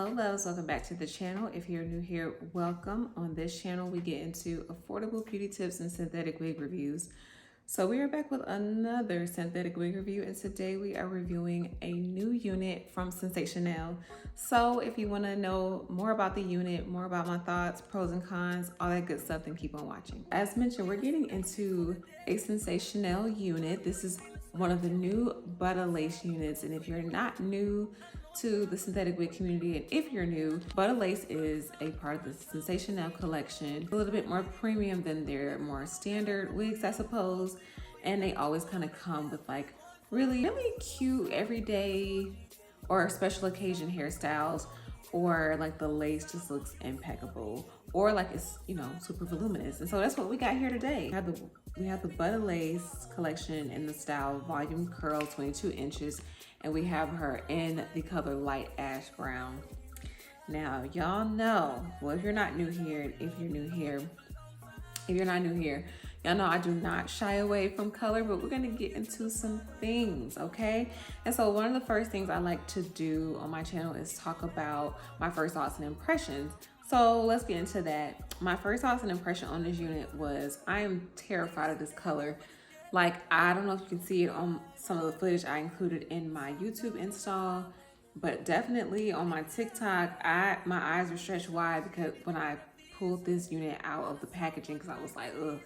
Hello loves, welcome back to the channel. If you're new here, welcome. On this channel we get into affordable beauty tips and synthetic wig reviews. So we are back with another synthetic wig review, and today we are reviewing a new unit from Sensational. So if you want to know more about the unit, more about my thoughts, pros and cons, all that good stuff, then keep on watching. As mentioned, we're getting into a Sensational unit. This is one of the new Butta lace units, and if you're not new to the synthetic wig community, and if you're new, Butta lace is a part of the Sensational collection, a little bit more premium than their more standard wigs, I suppose, and they always kind of come with like really cute everyday or special occasion hairstyles, or like the lace just looks impeccable, or like it's, you know, super voluminous. And so that's what we got here today. We have the Butta lace collection in the style volume curl 22 inches, and we have her in the color light ash brown. Now y'all know, well, if you're not new here, y'all know I do not shy away from color, but we're gonna get into some things, okay? And so one of the first things I like to do on my channel is talk about my first thoughts and impressions. So let's get into that. My first thoughts and impression on this unit was, I am terrified of this color. Like, I don't know if you can see it on some of the footage I included in my YouTube install, but definitely on my TikTok, my eyes were stretched wide because when I pulled this unit out of the packaging, because I was like, ugh,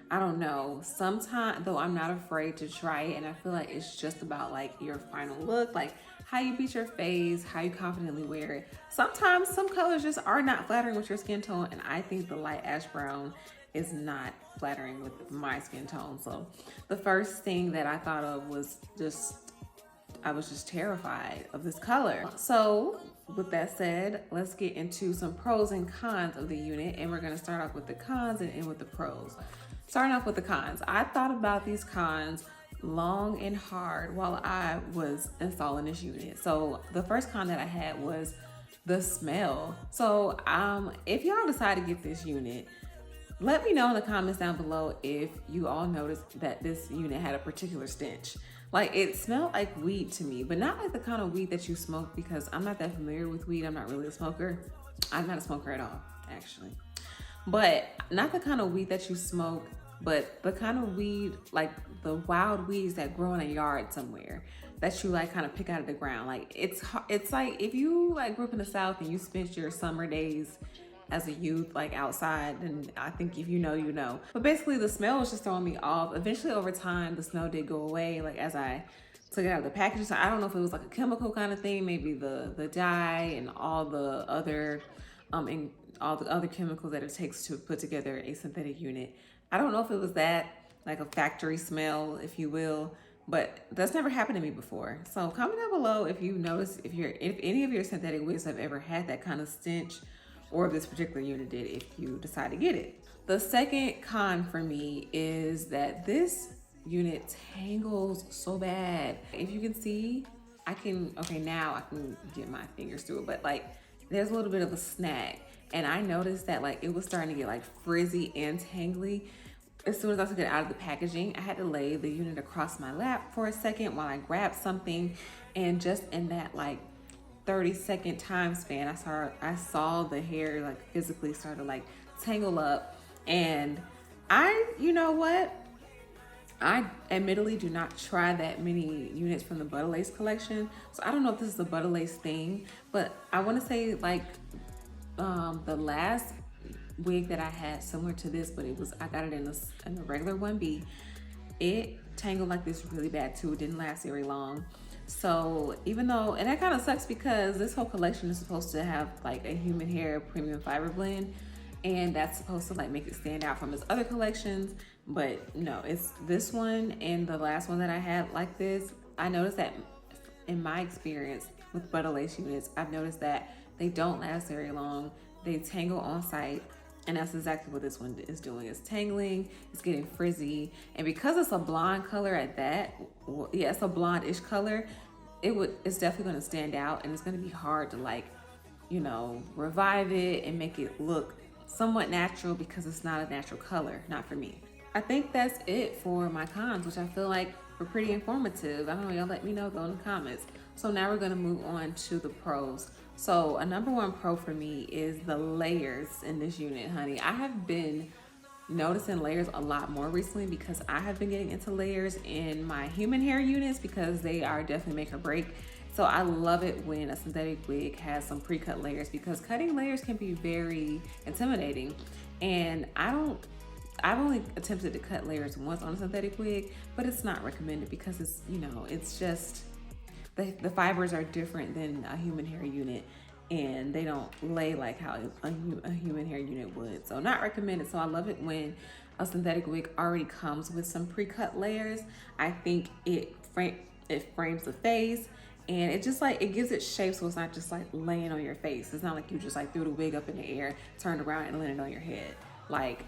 I don't know. Sometimes, though, I'm not afraid to try it, and I feel like it's just about like your final look, like how you beat your face, how you confidently wear it. Sometimes some colors just are not flattering with your skin tone, and I think the light ash brown is not flattering with my skin tone. So the first thing that I thought of was I was just terrified of this color. So with that said, let's get into some pros and cons of the unit, and we're gonna start off with the cons and end with the pros. Starting off with the cons, I thought about these cons long and hard while I was installing this unit. So the first con that I had was the smell. So if y'all decide to get this unit, let me know in the comments down below if you all noticed that this unit had a particular stench. Like, it smelled like weed to me, but not like the kind of weed that you smoke, because I'm not that familiar with weed. I'm not really a smoker. I'm not a smoker at all, actually. But not the kind of weed that you smoke, but the kind of weed, like the wild weeds that grow in a yard somewhere that you like kind of pick out of the ground. Like, it's like if you like grew up in the South and you spent your summer days as a youth like outside, and I think if you know, you know. But basically the smell was just throwing me off. Eventually over time the smell did go away, like as I took it out of the package. So I don't know if it was like a chemical kind of thing, maybe the dye and all the other chemicals that it takes to put together a synthetic unit. I don't know if it was that, like a factory smell, if you will, but that's never happened to me before. So comment down below if you notice, if any of your synthetic wigs have ever had that kind of stench, or if this particular unit did, if you decide to get it. The second con for me is that this unit tangles so bad. If you can see, now I can get my fingers through it, but like there's a little bit of a snag. And I noticed that like it was starting to get like frizzy and tangly. As soon as I took it out of the packaging, I had to lay the unit across my lap for a second while I grabbed something, and just in that like 30-second time span, I saw the hair like physically start to like tangle up. And you know what? I admittedly do not try that many units from the Butta lace collection, so I don't know if this is a Butta lace thing, but I want to say like the last wig that I had similar to this, but I got it in the regular 1B. It tangled like this really bad too. It didn't last very long. So even though, and that kind of sucks because this whole collection is supposed to have like a human hair premium fiber blend, and that's supposed to like make it stand out from its other collections. But no, it's this one and the last one that I had like this. I noticed that in my experience with Butta lace units, I've noticed that they don't last very long. They tangle on site, and that's exactly what this one is doing. It's tangling, it's getting frizzy, and because it's a blonde color at that, well, yeah, it's a blonde-ish color, it's definitely gonna stand out, and it's gonna be hard to like, you know, revive it and make it look somewhat natural, because it's not a natural color, not for me. I think that's it for my cons, which I feel like were pretty informative. I don't know, y'all let me know though in the comments. So now we're gonna move on to the pros. So a number one pro for me is the layers in this unit, honey. I have been noticing layers a lot more recently because I have been getting into layers in my human hair units because they are definitely make or break. So I love it when a synthetic wig has some pre-cut layers because cutting layers can be very intimidating. And I've only attempted to cut layers once on a synthetic wig, but it's not recommended because it's, you know, it's just, the fibers are different than a human hair unit and they don't lay like how a human hair unit would. So not recommended. So I love it when a synthetic wig already comes with some pre-cut layers. I think it frames the face and it just like, it gives it shape so it's not just like laying on your face. It's not like you just like threw the wig up in the air, turned around and landed on your head. Like,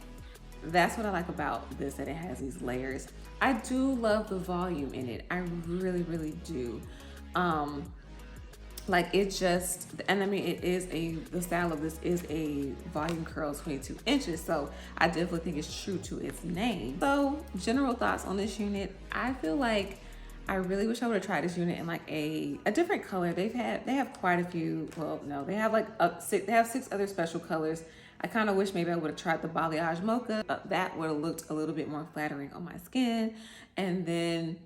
that's what I like about this, that it has these layers. I do love the volume in it. I really, really do. Like it just, and I mean, it is the style of this is a volume curl 22 inches. So I definitely think it's true to its name. So general thoughts on this unit. I feel like I really wish I would have tried this unit in like a different color. They have quite a few, well, no, they have like they have 6 other special colors. I kind of wish maybe I would have tried the balayage mocha. That would have looked a little bit more flattering on my skin. And then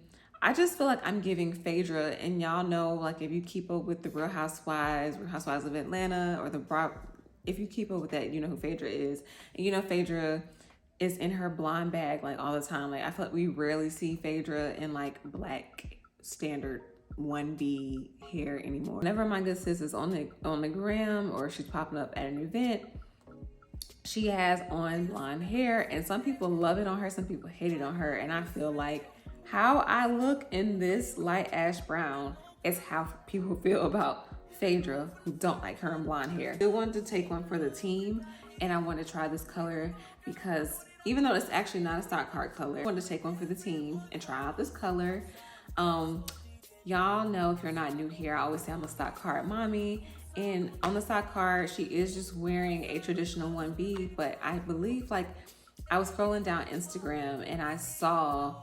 I just feel like I'm giving Phaedra, and y'all know, like if you keep up with the Real Housewives of Atlanta, or if you keep up with that, you know who Phaedra is. And you know Phaedra is in her blonde bag like all the time. Like I feel like we rarely see Phaedra in like black standard 1B hair anymore. Whenever my good sis is on the gram or she's popping up at an event, she has on blonde hair, and some people love it on her, some people hate it on her. And I feel like how I look in this light ash brown is how people feel about Phaedra, who don't like her in blonde hair. I wanted to take one for the team, and I want to try this color because even though it's actually not a stock card color, I wanted to take one for the team and try out this color. Y'all know, if you're not new here, I always say I'm a stock card mommy. And on the stock card, she is just wearing a traditional 1B, but I believe, like, I was scrolling down Instagram and I saw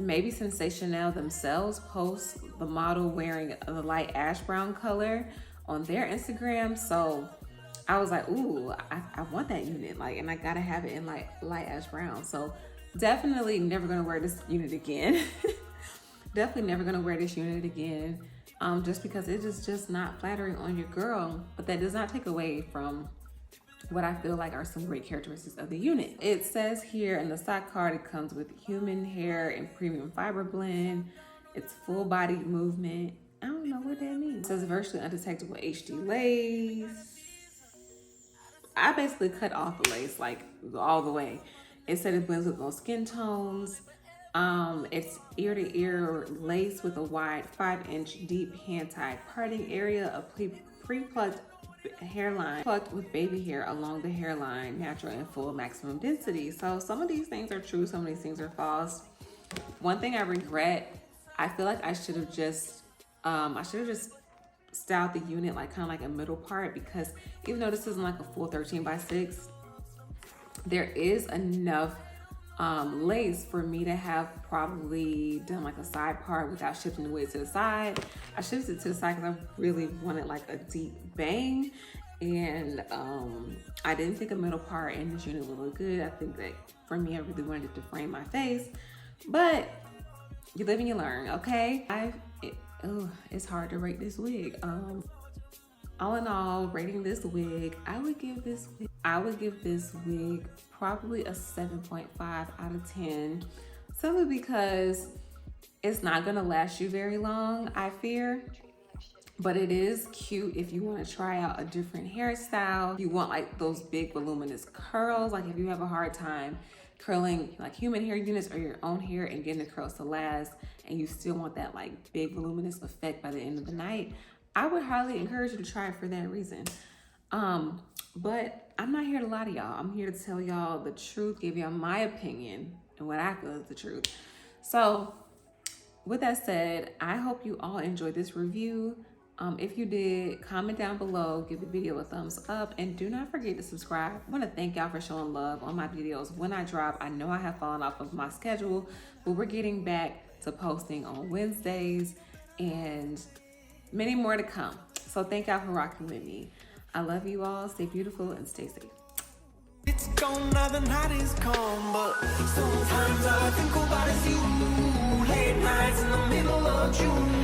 maybe Sensational themselves post the model wearing the light ash brown color on their Instagram. So I was like, ooh, I want that unit, like, and I gotta have it in like light ash brown. So definitely never gonna wear this unit again. Definitely never gonna wear this unit again. Just because it is just not flattering on your girl, but that does not take away from what I feel like are some great characteristics of the unit. It says here in the stock card, it comes with human hair and premium fiber blend. It's full body movement. I don't know what that means. It says virtually undetectable HD lace. I basically cut off the lace like all the way. It said it blends with most skin tones. It's ear to ear lace with a wide 5-inch deep hand-tied parting area, a pre-plucked hairline plucked with baby hair along the hairline, natural and full maximum density. So some of these things are true, some of these things are false. One thing I regret, I feel like I should have just styled the unit like kind of like a middle part, because even though this isn't like a full 13x6, there is enough lace for me to have probably done like a side part without shifting the wig to the side. I shifted it to the side because I really wanted like a deep bang, and I didn't think a middle part in this unit would look good. I think that for me, I really wanted it to frame my face, but you live and you learn, okay? It's hard to rate this wig. All in all, rating this wig, I would give this wig probably a 7.5 out of 10, simply because it's not gonna last you very long, I fear. But it is cute if you want to try out a different hairstyle. You want like those big voluminous curls, like if you have a hard time curling like human hair units or your own hair and getting the curls to last, and you still want that like big voluminous effect by the end of the night, I would highly encourage you to try it for that reason. But I'm not here to lie to y'all. I'm here to tell y'all the truth, give y'all my opinion and what I feel is the truth. So with that said, I hope you all enjoyed this review. If you did, comment down below, give the video a thumbs up, and do not forget to subscribe. I want to thank y'all for showing love on my videos when I drop. I know I have fallen off of my schedule, but we're getting back to posting on Wednesdays and many more to come. So So thank y'all for rocking with me. I love you all. Stay beautiful and stay safe. It's gone now, the night is come, but sometimes all I think about is you. Late nights in the middle of June.